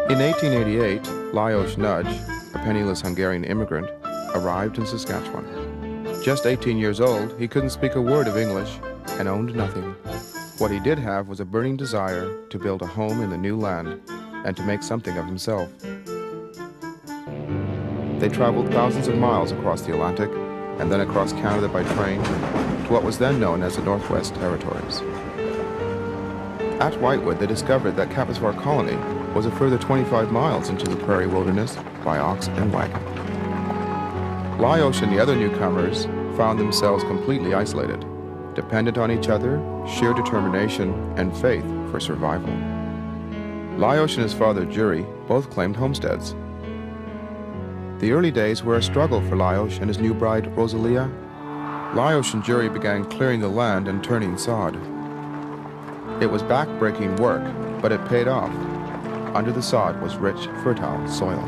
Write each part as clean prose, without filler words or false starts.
In 1888, Lajos Nagy, a penniless Hungarian immigrant, arrived in Saskatchewan. Just 18 years old, he couldn't speak a word of English and owned nothing. What he did have was a burning desire to build a home in the new land and to make something of himself. They traveled thousands of miles across the Atlantic and then across Canada by train to what was then known as the Northwest Territories. At Whitewood, they discovered that Kaposvar colony was a further 25 miles into the prairie wilderness by ox and wagon. Lajos and the other newcomers found themselves completely isolated, dependent on each other, sheer determination, and faith for survival. Lajos and his father, Juri, both claimed homesteads. The early days were a struggle for Lajos and his new bride, Rosalia. Lajos and Juri began clearing the land and turning sod. It was back-breaking work, but it paid off. Under the sod was rich, fertile soil.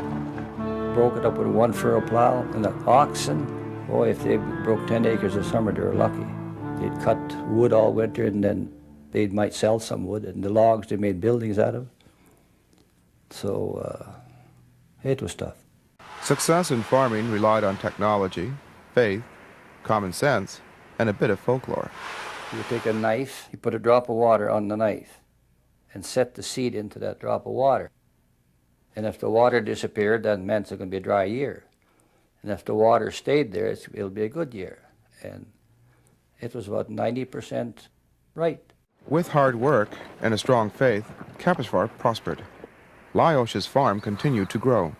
Broke it up with one furrow plow, and the oxen, boy, if they broke 10 acres of summer, they were lucky. They'd cut wood all winter, and then they might sell some wood, and the logs they made buildings out of. So it was tough. Success in farming relied on technology, faith, common sense, and a bit of folklore. You take a knife, you put a drop of water on the knife and set the seed into that drop of water. And if the water disappeared, that meant it's going to be a dry year. And if the water stayed there, it'll be a good year. And it was about 90% right. With hard work and a strong faith, Kaposvar prospered. Lajos's farm continued to grow.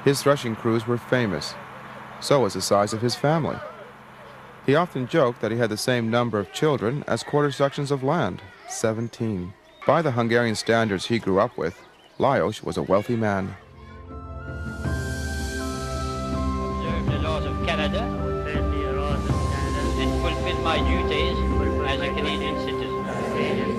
His threshing crews were famous. So was the size of his family. He often joked that he had the same number of children as quarter sections of land, 17. By the Hungarian standards he grew up with, Lajos was a wealthy man. Observe the laws of Canada and fulfill my duties as a Canadian citizen.